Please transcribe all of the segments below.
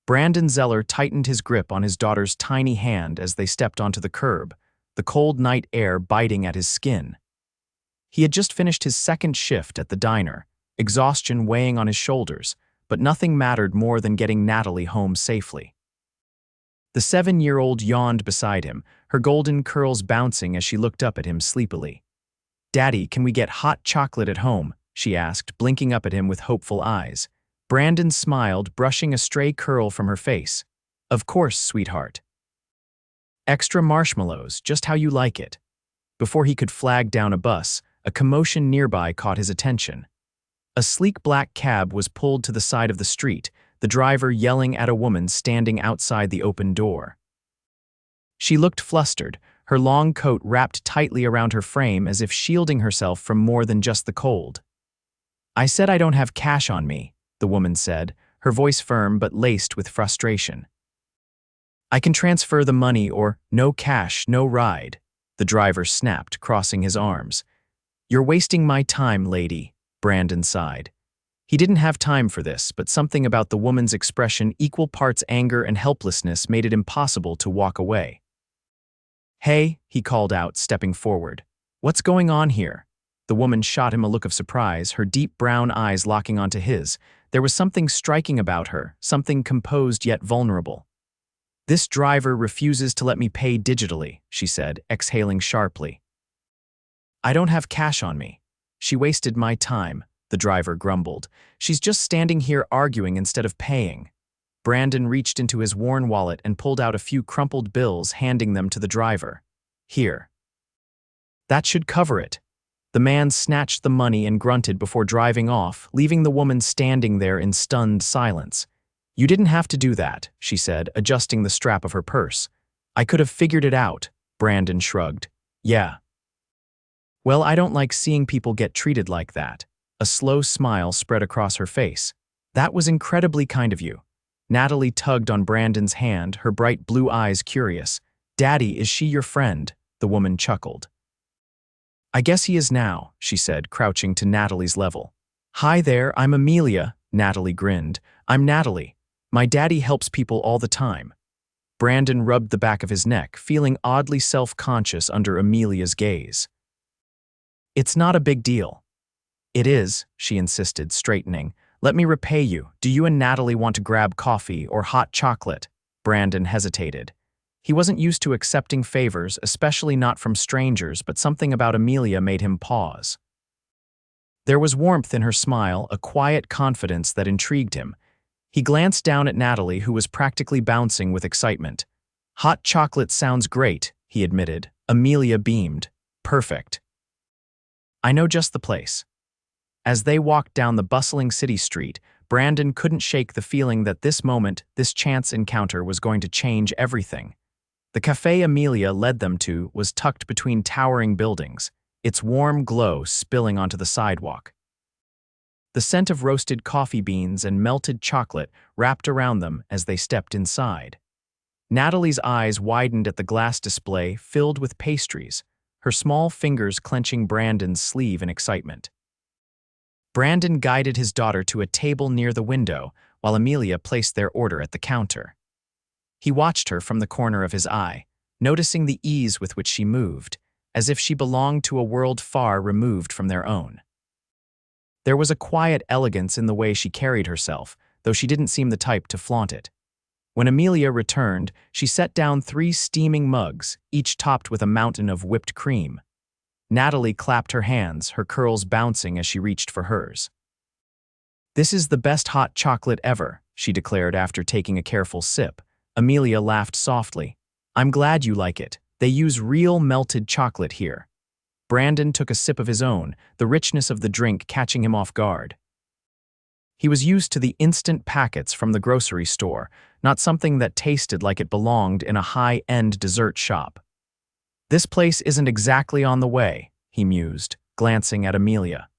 Brandon Zeller tightened his grip on his daughter's tiny hand as they stepped onto the curb, the cold night air biting at his skin. He had just finished his second shift at the diner, exhaustion weighing on his shoulders, but nothing mattered more than getting Natalie home safely. The 7-year-old yawned beside him, her golden curls bouncing as she looked up at him sleepily. "Daddy, can we get hot chocolate at home?" she asked, blinking up at him with hopeful eyes. Brandon smiled, brushing a stray curl from her face. "Of course, sweetheart. Extra marshmallows, just how you like it." Before he could flag down a bus, a commotion nearby caught his attention. A sleek black cab was pulled to the side of the street, the driver yelling at a woman standing outside the open door. She looked flustered, her long coat wrapped tightly around her frame as if shielding herself from more than just the cold. "I said I don't have cash on me," the woman said, her voice firm but laced with frustration. "I can transfer the money or no cash, no ride," the driver snapped, crossing his arms. "You're wasting my time, lady," Brandon sighed. He didn't have time for this, but something about the woman's expression, equal parts anger and helplessness, made it impossible to walk away. "Hey," he called out, stepping forward. "What's going on here?" The woman shot him a look of surprise, her deep brown eyes locking onto his. There was something striking about her, something composed yet vulnerable. "This driver refuses to let me pay digitally," she said, exhaling sharply. "I don't have cash on me. She wasted my time," the driver grumbled. "She's just standing here arguing instead of paying." Brandon reached into his worn wallet and pulled out a few crumpled bills, handing them to the driver. "Here. That should cover it." The man snatched the money and grunted before driving off, leaving the woman standing there in stunned silence. "You didn't have to do that," she said, adjusting the strap of her purse. "I could have figured it out," Brandon shrugged. "Yeah. Well, I don't like seeing people get treated like that." A slow smile spread across her face. "That was incredibly kind of you." Natalie tugged on Brandon's hand, her bright blue eyes curious. "Daddy, is she your friend?" The woman chuckled. "I guess he is now," she said, crouching to Natalie's level. "Hi there, I'm Amelia," Natalie grinned. "I'm Natalie. My daddy helps people all the time." Brandon rubbed the back of his neck, feeling oddly self-conscious under Amelia's gaze. "It's not a big deal." "It is," she insisted, straightening. "Let me repay you. Do you and Natalie want to grab coffee or hot chocolate?" Brandon hesitated. He wasn't used to accepting favors, especially not from strangers, but something about Amelia made him pause. There was warmth in her smile, a quiet confidence that intrigued him. He glanced down at Natalie, who was practically bouncing with excitement. "Hot chocolate sounds great," he admitted. Amelia beamed. "Perfect. I know just the place." As they walked down the bustling city street, Brandon couldn't shake the feeling that this moment, this chance encounter, was going to change everything. The cafe Amelia led them to was tucked between towering buildings, its warm glow spilling onto the sidewalk. The scent of roasted coffee beans and melted chocolate wrapped around them as they stepped inside. Natalie's eyes widened at the glass display filled with pastries, her small fingers clenching Brandon's sleeve in excitement. Brandon guided his daughter to a table near the window while Amelia placed their order at the counter. He watched her from the corner of his eye, noticing the ease with which she moved, as if she belonged to a world far removed from their own. There was a quiet elegance in the way she carried herself, though she didn't seem the type to flaunt it. When Amelia returned, she set down 3 steaming mugs, each topped with a mountain of whipped cream. Natalie clapped her hands, her curls bouncing as she reached for hers. "This is the best hot chocolate ever," she declared after taking a careful sip. Amelia laughed softly. "I'm glad you like it. They use real melted chocolate here." Brandon took a sip of his own, the richness of the drink catching him off guard. He was used to the instant packets from the grocery store, not something that tasted like it belonged in a high-end dessert shop. "This place isn't exactly on the way," he mused, glancing at Amelia.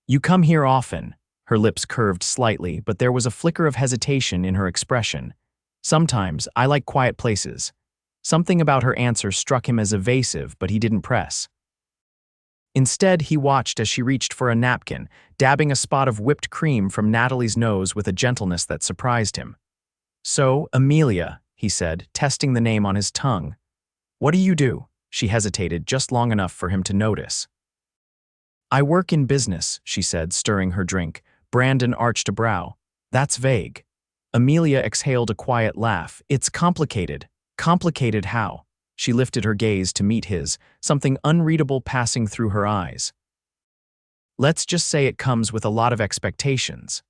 "You come here often." Her lips curved slightly, but there was a flicker of hesitation in her expression. "Sometimes I like quiet places." Something about her answer struck him as evasive, but he didn't press. Instead, he watched as she reached for a napkin, dabbing a spot of whipped cream from Natalie's nose with a gentleness that surprised him. So, Amelia, he said, testing the name on his tongue. What do you do? She hesitated just long enough for him to notice. I work in business, she said, stirring her drink. Brandon arched a brow. That's vague. Amelia exhaled a quiet laugh. It's complicated. Complicated how? She lifted her gaze to meet his, something unreadable passing through her eyes. Let's just say it comes with a lot of expectations.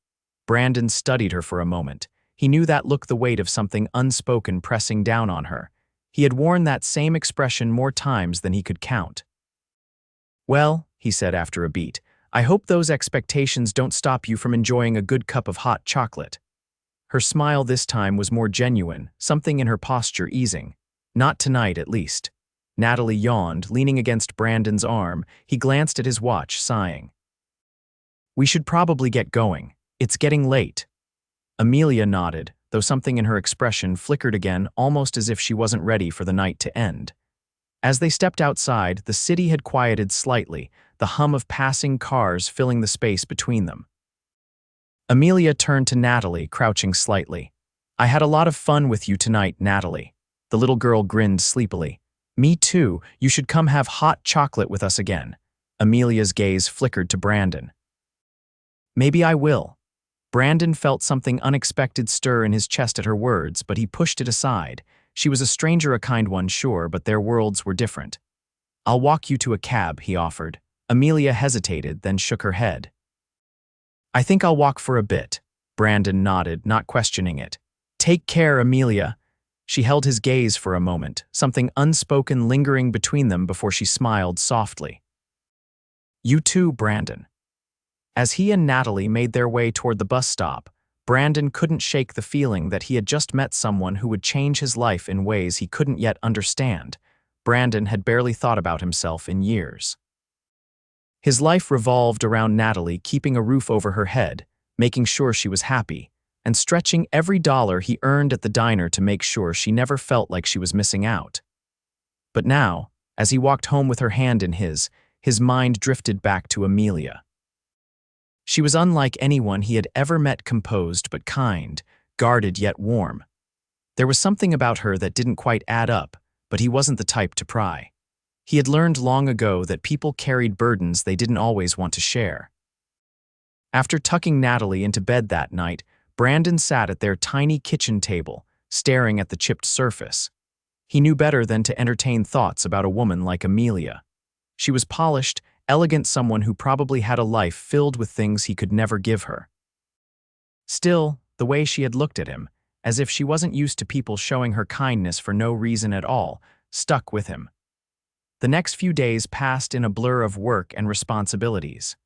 Brandon studied her for a moment. He knew that look, the weight of something unspoken pressing down on her. He had worn that same expression more times than he could count. Well, he said after a beat, I hope those expectations don't stop you from enjoying a good cup of hot chocolate. Her smile this time was more genuine, something in her posture easing. Not tonight, at least. Natalie yawned, leaning against Brandon's arm. He glanced at his watch, sighing. We should probably get going. It's getting late. Amelia nodded, though something in her expression flickered again, almost as if she wasn't ready for the night to end. As they stepped outside, the city had quieted slightly, the hum of passing cars filling the space between them. Amelia turned to Natalie, crouching slightly. I had a lot of fun with you tonight, Natalie. The little girl grinned sleepily. Me too. You should come have hot chocolate with us again. Amelia's gaze flickered to Brandon. Maybe I will. Brandon felt something unexpected stir in his chest at her words, but he pushed it aside. She was a stranger, a kind one, sure, but their worlds were different. I'll walk you to a cab, he offered. Amelia hesitated, then shook her head. I think I'll walk for a bit. Brandon nodded, not questioning it. Take care, Amelia. She held his gaze for a moment, something unspoken lingering between them before she smiled softly. You too, Brandon. As he and Natalie made their way toward the bus stop, Brandon couldn't shake the feeling that he had just met someone who would change his life in ways he couldn't yet understand. Brandon had barely thought about himself in years. His life revolved around Natalie, keeping a roof over her head, making sure she was happy, and stretching every dollar he earned at the diner to make sure she never felt like she was missing out. But now, as he walked home with her hand in his mind drifted back to Amelia. She was unlike anyone he had ever met, composed but kind, guarded yet warm. There was something about her that didn't quite add up, but he wasn't the type to pry. He had learned long ago that people carried burdens they didn't always want to share. After tucking Natalie into bed that night, Brandon sat at their tiny kitchen table, staring at the chipped surface. He knew better than to entertain thoughts about a woman like Amelia. She was polished, elegant, someone who probably had a life filled with things he could never give her. Still, the way she had looked at him, as if she wasn't used to people showing her kindness for no reason at all, stuck with him. The next few days passed in a blur of work and responsibilities.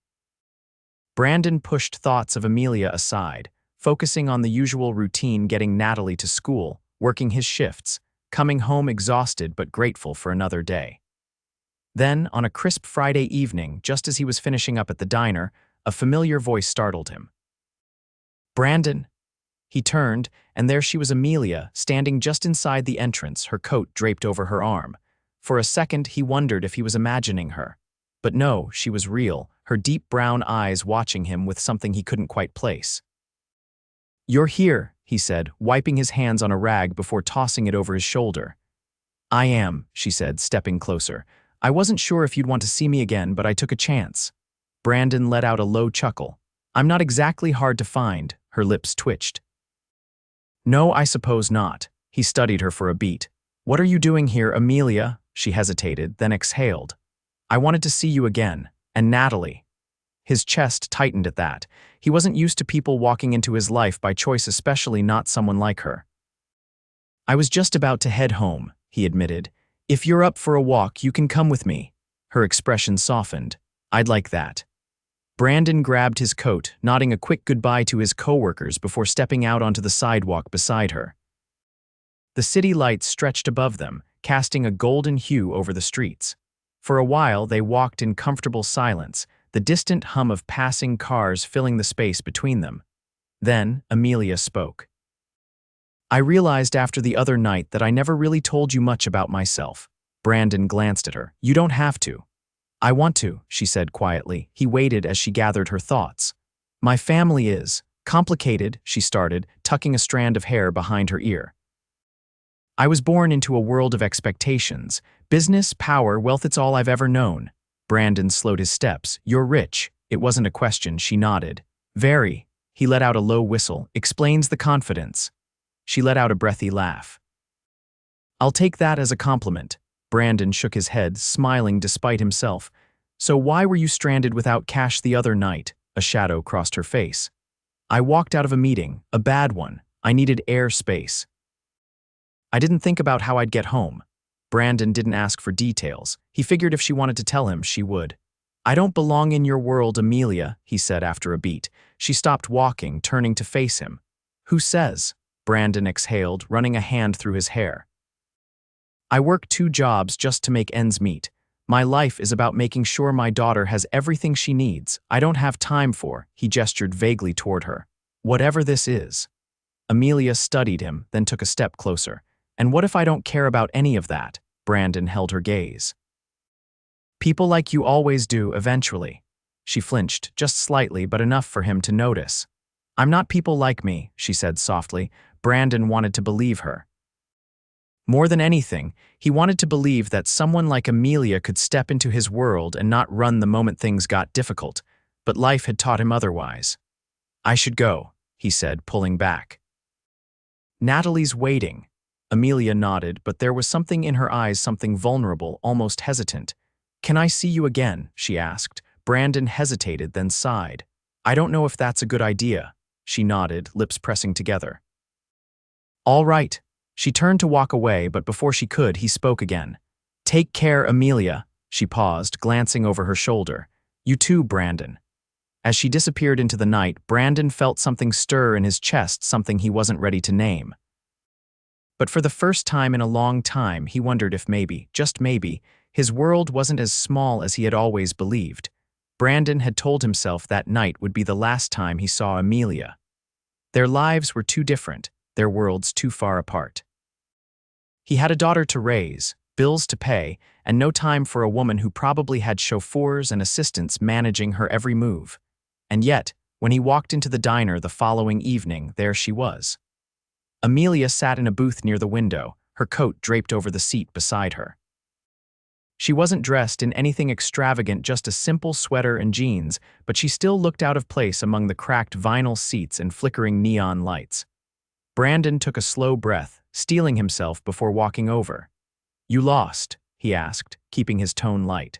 Brandon pushed thoughts of Amelia aside, focusing on the usual routine, getting Natalie to school, working his shifts, coming home exhausted but grateful for another day. Then, on a crisp Friday evening, just as he was finishing up at the diner, a familiar voice startled him. Brandon! He turned, and there she was, Amelia, standing just inside the entrance, her coat draped over her arm. For a second, he wondered if he was imagining her. But no, she was real, her deep brown eyes watching him with something he couldn't quite place. You're here, he said, wiping his hands on a rag before tossing it over his shoulder. I am, she said, stepping closer. I wasn't sure if you'd want to see me again, but I took a chance. Brandon let out a low chuckle. I'm not exactly hard to find, her lips twitched. No, I suppose not. He studied her for a beat. What are you doing here, Amelia? She hesitated, then exhaled. I wanted to see you again, and Natalie. His chest tightened at that. He wasn't used to people walking into his life by choice, especially not someone like her. I was just about to head home, he admitted. If you're up for a walk, you can come with me. Her expression softened. I'd like that. Brandon grabbed his coat, nodding a quick goodbye to his coworkers before stepping out onto the sidewalk beside her. The city lights stretched above them, casting a golden hue over the streets. For a while, they walked in comfortable silence, the distant hum of passing cars filling the space between them. Then, Amelia spoke. I realized after the other night that I never really told you much about myself. Brandon glanced at her. You don't have to. I want to, she said quietly. He waited as she gathered her thoughts. My family is Complicated, she started, tucking a strand of hair behind her ear. I was born into a world of expectations. Business, power, wealth, it's all I've ever known. Brandon slowed his steps. You're rich. It wasn't a question, she nodded. Very. He let out a low whistle. Explains the confidence. She let out a breathy laugh. I'll take that as a compliment. Brandon shook his head, smiling despite himself. So why were you stranded without cash the other night? A shadow crossed her face. I walked out of a meeting, a bad one. I needed air space. I didn't think about how I'd get home. Brandon didn't ask for details. He figured if she wanted to tell him, she would. I don't belong in your world, Amelia, he said after a beat. She stopped walking, turning to face him. Who says? Brandon exhaled, running a hand through his hair. I work 2 jobs just to make ends meet. My life is about making sure my daughter has everything she needs. I don't have time for, he gestured vaguely toward her. Whatever this is. Amelia studied him, then took a step closer. And what if I don't care about any of that? Brandon held her gaze. People like you always do, eventually. She flinched, just slightly, but enough for him to notice. I'm not people like me, she said softly. Brandon wanted to believe her. More than anything, he wanted to believe that someone like Amelia could step into his world and not run the moment things got difficult, but life had taught him otherwise. I should go, he said, pulling back. Natalie's waiting. Amelia nodded, but there was something in her eyes, something vulnerable, almost hesitant. Can I see you again? She asked. Brandon hesitated, then sighed. I don't know if that's a good idea. She nodded, lips pressing together. All right. She turned to walk away, but before she could, he spoke again. Take care, Amelia. She paused, glancing over her shoulder. You too, Brandon. As she disappeared into the night, Brandon felt something stir in his chest, something he wasn't ready to name. But for the first time in a long time, he wondered if maybe, just maybe, his world wasn't as small as he had always believed. Brandon had told himself that night would be the last time he saw Amelia. Their lives were too different, their worlds too far apart. He had a daughter to raise, bills to pay, and no time for a woman who probably had chauffeurs and assistants managing her every move. And yet, when he walked into the diner the following evening, there she was. Amelia sat in a booth near the window, her coat draped over the seat beside her. She wasn't dressed in anything extravagant, just a simple sweater and jeans, but she still looked out of place among the cracked vinyl seats and flickering neon lights. Brandon took a slow breath, steeling himself before walking over. You lost, he asked, keeping his tone light.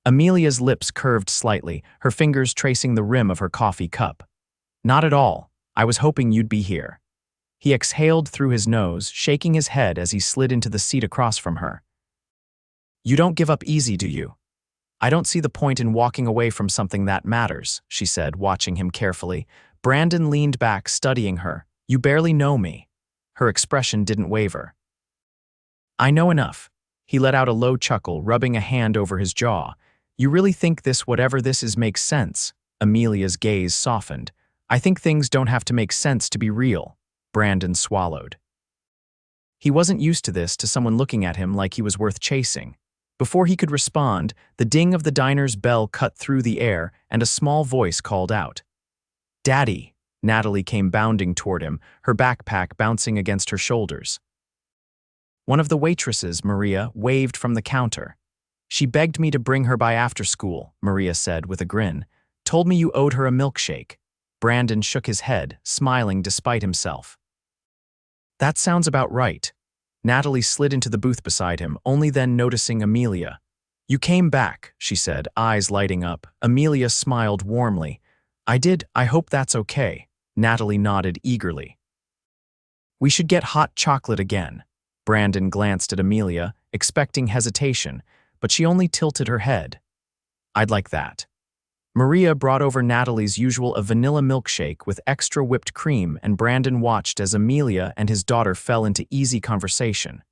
Amelia's lips curved slightly, her fingers tracing the rim of her coffee cup. Not at all. I was hoping you'd be here. He exhaled through his nose, shaking his head as he slid into the seat across from her. You don't give up easy, do you? I don't see the point in walking away from something that matters, she said, watching him carefully. Brandon leaned back, studying her. You barely know me. Her expression didn't waver. I know enough. He let out a low chuckle, rubbing a hand over his jaw. You really think this, whatever this is, makes sense? Amelia's gaze softened. I think things don't have to make sense to be real. Brandon swallowed. He wasn't used to this, to someone looking at him like he was worth chasing. Before he could respond, the ding of the diner's bell cut through the air, and a small voice called out. Daddy! Natalie came bounding toward him, her backpack bouncing against her shoulders. One of the waitresses, Maria, waved from the counter. She begged me to bring her by after school, Maria said with a grin. Told me you owed her a milkshake. Brandon shook his head, smiling despite himself. That sounds about right. Natalie slid into the booth beside him, only then noticing Amelia. You came back, she said, eyes lighting up. Amelia smiled warmly. I did. I hope that's okay. Natalie nodded eagerly. We should get hot chocolate again. Brandon glanced at Amelia, expecting hesitation, but she only tilted her head. I'd like that. Maria brought over Natalie's usual a vanilla milkshake with extra whipped cream, and Brandon watched as Amelia and his daughter fell into easy conversation.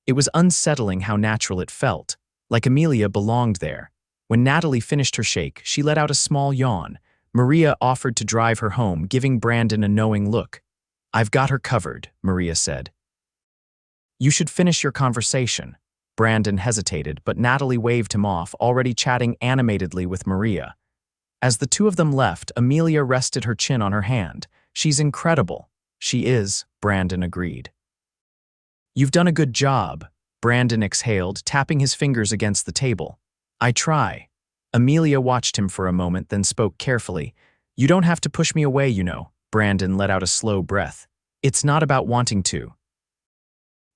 It was unsettling how natural it felt, like Amelia belonged there. When Natalie finished her shake, she let out a small yawn. Maria offered to drive her home, giving Brandon a knowing look. I've got her covered, Maria said. You should finish your conversation. Brandon hesitated, but Natalie waved him off, already chatting animatedly with Maria. As the two of them left, Amelia rested her chin on her hand. She's incredible. She is, Brandon agreed. You've done a good job, Brandon exhaled, tapping his fingers against the table. I try. Amelia watched him for a moment, then spoke carefully. You don't have to push me away, you know. Brandon let out a slow breath. It's not about wanting to.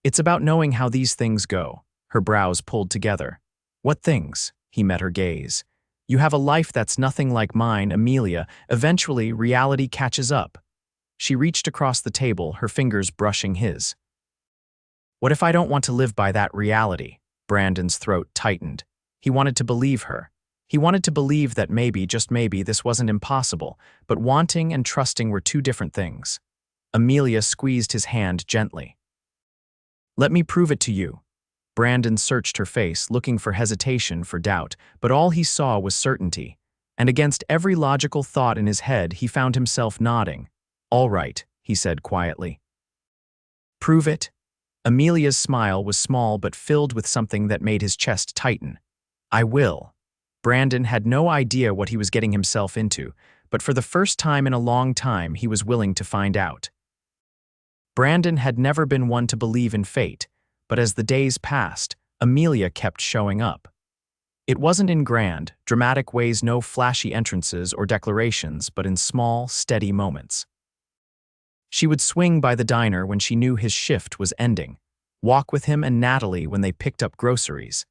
It's about knowing how these things go. Her brows pulled together. What things? He met her gaze. You have a life that's nothing like mine, Amelia. Eventually, reality catches up. She reached across the table, her fingers brushing his. What if I don't want to live by that reality? Brandon's throat tightened. He wanted to believe her. He wanted to believe that maybe, just maybe, this wasn't impossible, but wanting and trusting were two different things. Amelia squeezed his hand gently. Let me prove it to you. Brandon searched her face, looking for hesitation, for doubt, but all he saw was certainty. And against every logical thought in his head, he found himself nodding. All right, he said quietly. Prove it? Amelia's smile was small but filled with something that made his chest tighten. I will. Brandon had no idea what he was getting himself into, but for the first time in a long time, he was willing to find out. Brandon had never been one to believe in fate, but as the days passed, Amelia kept showing up. It wasn't in grand, dramatic ways, no flashy entrances or declarations, but in small, steady moments. She would swing by the diner when she knew his shift was ending, walk with him and Natalie when they picked up groceries,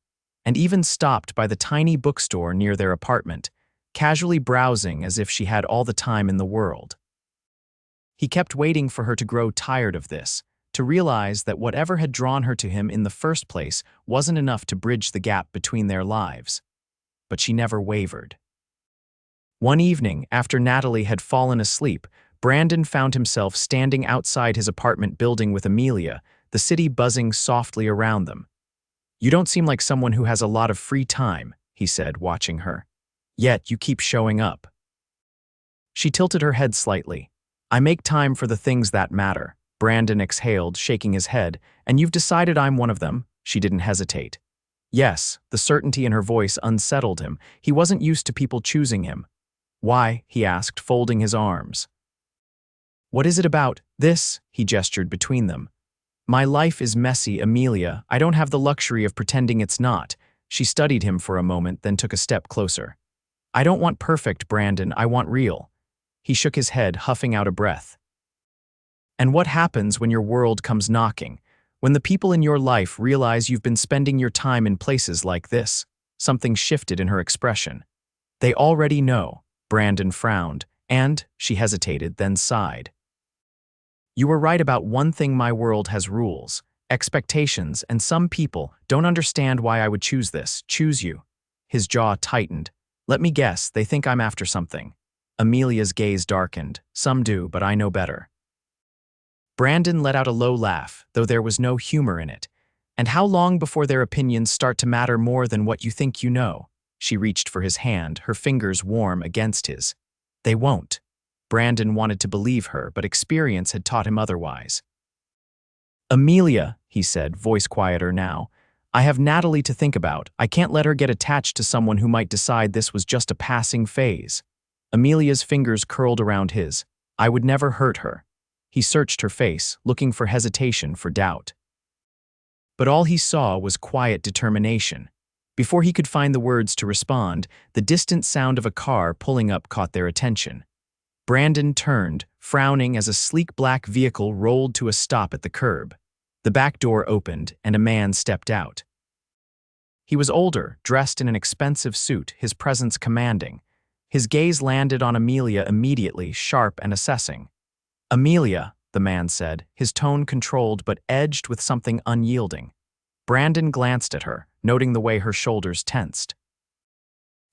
and even stopped by the tiny bookstore near their apartment, casually browsing as if she had all the time in the world. He kept waiting for her to grow tired of this, to realize that whatever had drawn her to him in the first place wasn't enough to bridge the gap between their lives. But she never wavered. One evening, after Natalie had fallen asleep, Brandon found himself standing outside his apartment building with Amelia, the city buzzing softly around them. You don't seem like someone who has a lot of free time, he said, watching her. Yet you keep showing up. She tilted her head slightly. I make time for the things that matter. Brandon exhaled, shaking his head. And you've decided I'm one of them? She didn't hesitate. Yes, the certainty in her voice unsettled him. He wasn't used to people choosing him. Why? He asked, folding his arms. What is it about this? He gestured between them. My life is messy, Amelia. I don't have the luxury of pretending it's not. She studied him for a moment, then took a step closer. I don't want perfect, Brandon. I want real. He shook his head, huffing out a breath. And what happens when your world comes knocking? When the people in your life realize you've been spending your time in places like this? Something shifted in her expression. They already know. Brandon frowned, and she hesitated, then sighed. You were right about one thing. My world has rules, expectations, and some people don't understand why I would choose you. His jaw tightened. Let me guess, they think I'm after something. Amelia's gaze darkened. Some do, but I know better. Brandon let out a low laugh, though there was no humor in it. And how long before their opinions start to matter more than what you think you know? She reached for his hand, her fingers warm against his. They won't. Brandon wanted to believe her, but experience had taught him otherwise. Amelia, he said, voice quieter now, I have Natalie to think about. I can't let her get attached to someone who might decide this was just a passing phase. Amelia's fingers curled around his. I would never hurt her. He searched her face, looking for hesitation, for doubt. But all he saw was quiet determination. Before he could find the words to respond, the distant sound of a car pulling up caught their attention. Brandon turned, frowning as a sleek black vehicle rolled to a stop at the curb. The back door opened, and a man stepped out. He was older, dressed in an expensive suit, his presence commanding. His gaze landed on Amelia immediately, sharp and assessing. Amelia, the man said, his tone controlled but edged with something unyielding. Brandon glanced at her, noting the way her shoulders tensed.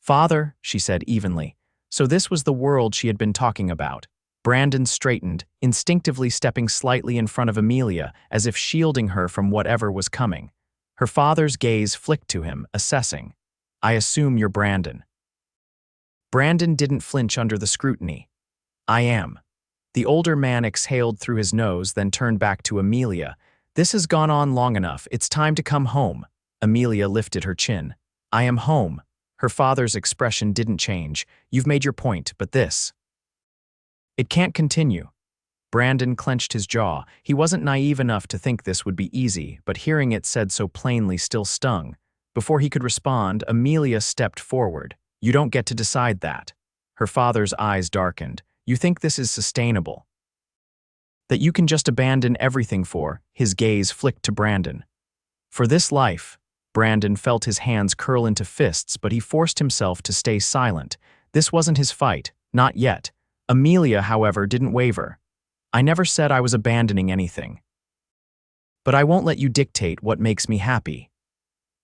Father, she said evenly. So this was the world she had been talking about. Brandon straightened, instinctively stepping slightly in front of Amelia, as if shielding her from whatever was coming. Her father's gaze flicked to him, assessing. I assume you're Brandon. Brandon didn't flinch under the scrutiny. I am. The older man exhaled through his nose, then turned back to Amelia. This has gone on long enough. It's time to come home. Amelia lifted her chin. I am home. Her father's expression didn't change. You've made your point, but this. It can't continue. Brandon clenched his jaw. He wasn't naive enough to think this would be easy, but hearing it said so plainly still stung. Before he could respond, Amelia stepped forward. You don't get to decide that. Her father's eyes darkened. You think this is sustainable? That you can just abandon everything for? His gaze flicked to Brandon. For this life. Brandon felt his hands curl into fists, but he forced himself to stay silent. This wasn't his fight, not yet. Amelia, however, didn't waver. I never said I was abandoning anything. But I won't let you dictate what makes me happy.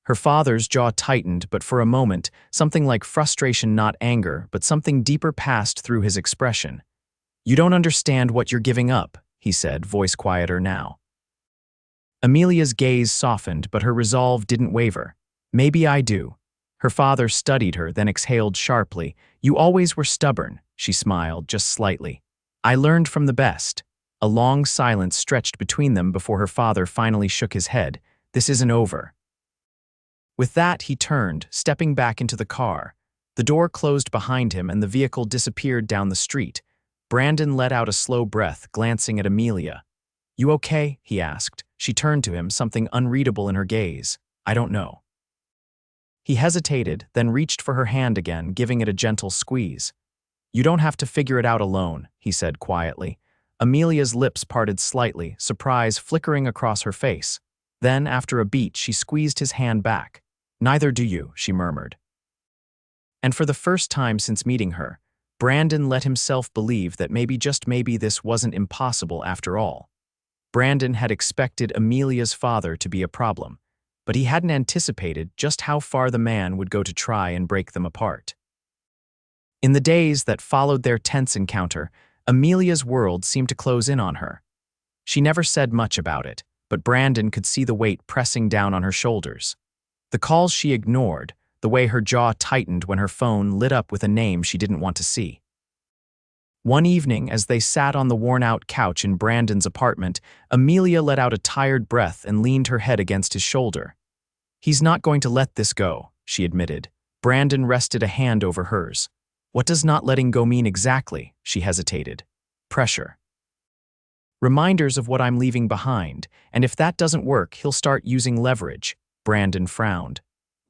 Her father's jaw tightened, but for a moment, something like frustration, not anger, but something deeper passed through his expression. You don't understand what you're giving up, he said, voice quieter now. Amelia's gaze softened, but her resolve didn't waver. Maybe I do. Her father studied her, then exhaled sharply. You always were stubborn, she smiled, just slightly. I learned from the best. A long silence stretched between them before her father finally shook his head. This isn't over. With that, he turned, stepping back into the car. The door closed behind him and the vehicle disappeared down the street. Brandon let out a slow breath, glancing at Amelia. You okay? He asked. She turned to him, something unreadable in her gaze. I don't know. He hesitated, then reached for her hand again, giving it a gentle squeeze. You don't have to figure it out alone, he said quietly. Amelia's lips parted slightly, surprise flickering across her face. Then, after a beat, she squeezed his hand back. Neither do you, she murmured. And for the first time since meeting her, Brandon let himself believe that maybe, just maybe, this wasn't impossible after all. Brandon had expected Amelia's father to be a problem, but he hadn't anticipated just how far the man would go to try and break them apart. In the days that followed their tense encounter, Amelia's world seemed to close in on her. She never said much about it, but Brandon could see the weight pressing down on her shoulders. The calls she ignored, the way her jaw tightened when her phone lit up with a name she didn't want to see. One evening, as they sat on the worn-out couch in Brandon's apartment, Amelia let out a tired breath and leaned her head against his shoulder. He's not going to let this go, she admitted. Brandon rested a hand over hers. What does not letting go mean exactly? She hesitated. Pressure. Reminders of what I'm leaving behind, and if that doesn't work, he'll start using leverage. Brandon frowned.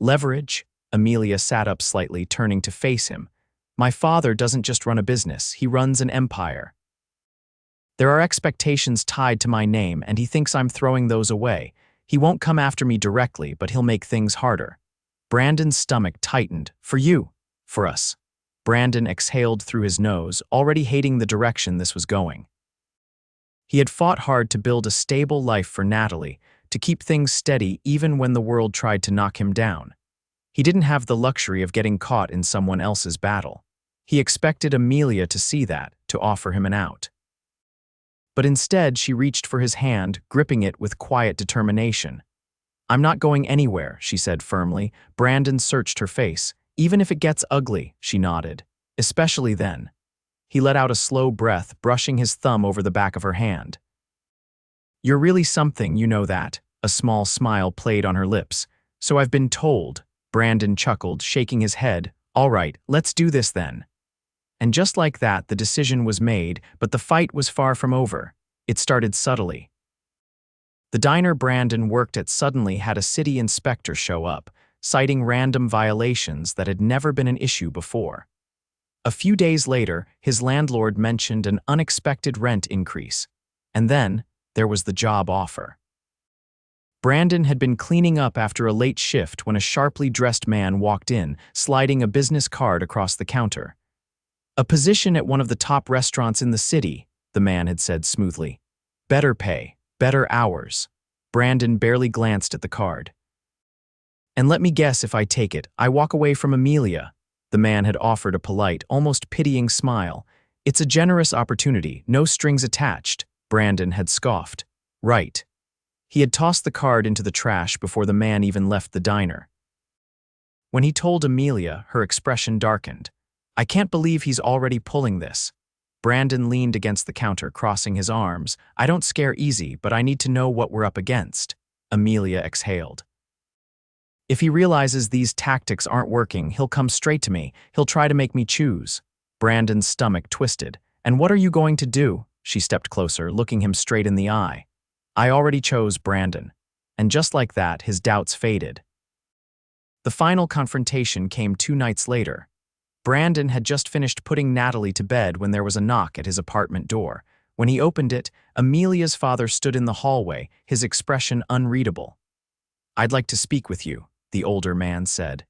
Leverage? Amelia sat up slightly, turning to face him. My father doesn't just run a business, he runs an empire. There are expectations tied to my name, and he thinks I'm throwing those away. He won't come after me directly, but he'll make things harder. Brandon's stomach tightened. For you. For us. Brandon exhaled through his nose, already hating the direction this was going. He had fought hard to build a stable life for Natalie, to keep things steady even when the world tried to knock him down. He didn't have the luxury of getting caught in someone else's battle. He expected Amelia to see that, to offer him an out. But instead, she reached for his hand, gripping it with quiet determination. I'm not going anywhere, she said firmly. Brandon searched her face. Even if it gets ugly, she nodded. Especially then. He let out a slow breath, brushing his thumb over the back of her hand. You're really something, you know that. A small smile played on her lips. So I've been told. Brandon chuckled, shaking his head. All right, let's do this then. And just like that, the decision was made, but the fight was far from over. It started subtly. The diner Brandon worked at suddenly had a city inspector show up, citing random violations that had never been an issue before. A few days later, his landlord mentioned an unexpected rent increase. And then, there was the job offer. Brandon had been cleaning up after a late shift when a sharply dressed man walked in, sliding a business card across the counter. A position at one of the top restaurants in the city, the man had said smoothly. Better pay, better hours. Brandon barely glanced at the card. And let me guess, if I take it, I walk away from Amelia. The man had offered a polite, almost pitying smile. It's a generous opportunity, no strings attached. Brandon had scoffed. Right. He had tossed the card into the trash before the man even left the diner. When he told Amelia, her expression darkened. I can't believe he's already pulling this. Brandon leaned against the counter, crossing his arms. I don't scare easy, but I need to know what we're up against. Amelia exhaled. If he realizes these tactics aren't working, he'll come straight to me. He'll try to make me choose. Brandon's stomach twisted. And what are you going to do? She stepped closer, looking him straight in the eye. I already chose Brandon. And just like that, his doubts faded. The final confrontation came 2 nights later. Brandon had just finished putting Natalie to bed when there was a knock at his apartment door. When he opened it, Amelia's father stood in the hallway, his expression unreadable. I'd like to speak with you, the older man said.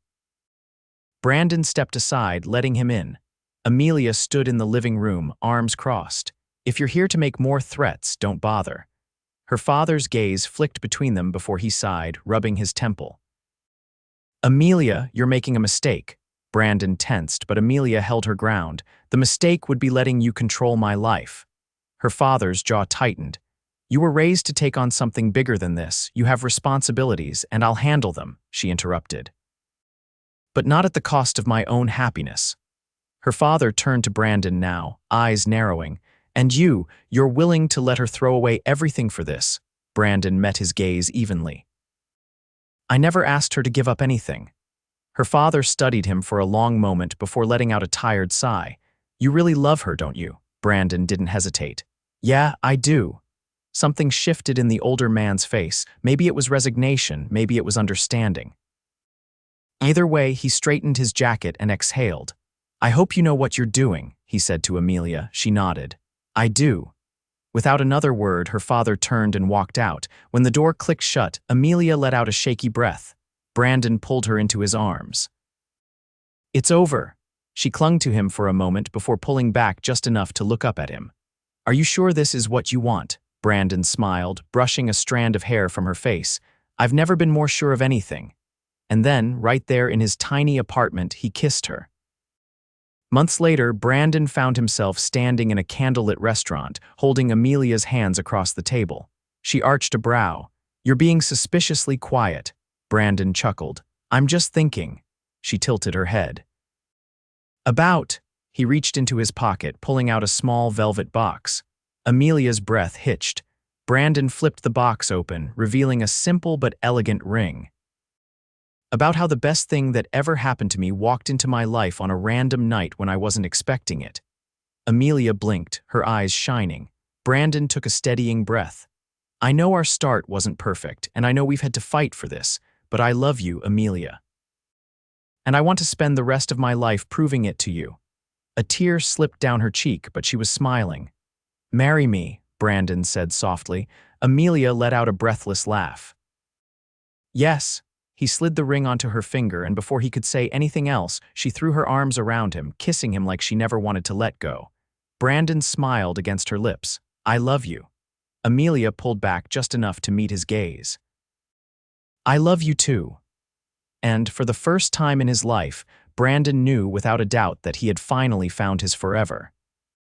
Brandon stepped aside, letting him in. Amelia stood in the living room, arms crossed. If you're here to make more threats, don't bother. Her father's gaze flicked between them before he sighed, rubbing his temple. Amelia, you're making a mistake. Brandon tensed, but Amelia held her ground. The mistake would be letting you control my life. Her father's jaw tightened. You were raised to take on something bigger than this. You have responsibilities, and I'll handle them, she interrupted. But not at the cost of my own happiness. Her father turned to Brandon now, eyes narrowing. And you're willing to let her throw away everything for this. Brandon met his gaze evenly. I never asked her to give up anything. Her father studied him for a long moment before letting out a tired sigh. You really love her, don't you? Brandon didn't hesitate. Yeah, I do. Something shifted in the older man's face. Maybe it was resignation, maybe it was understanding. Either way, he straightened his jacket and exhaled. I hope you know what you're doing, he said to Amelia. She nodded. I do. Without another word, her father turned and walked out. When the door clicked shut, Amelia let out a shaky breath. Brandon pulled her into his arms. It's over. She clung to him for a moment before pulling back just enough to look up at him. Are you sure this is what you want? Brandon smiled, brushing a strand of hair from her face. I've never been more sure of anything. And then, right there in his tiny apartment, he kissed her. Months later, Brandon found himself standing in a candlelit restaurant, holding Amelia's hands across the table. She arched a brow. You're being suspiciously quiet. Brandon chuckled. I'm just thinking. She tilted her head. About. He reached into his pocket, pulling out a small velvet box. Amelia's breath hitched. Brandon flipped the box open, revealing a simple but elegant ring. About how the best thing that ever happened to me walked into my life on a random night when I wasn't expecting it. Amelia blinked, her eyes shining. Brandon took a steadying breath. I know our start wasn't perfect, and I know we've had to fight for this, but I love you, Amelia. And I want to spend the rest of my life proving it to you. A tear slipped down her cheek, but she was smiling. Marry me, Brandon said softly. Amelia let out a breathless laugh. Yes. He slid the ring onto her finger, and before he could say anything else, she threw her arms around him, kissing him like she never wanted to let go. Brandon smiled against her lips. I love you. Amelia pulled back just enough to meet his gaze. I love you too. And, for the first time in his life, Brandon knew without a doubt that he had finally found his forever.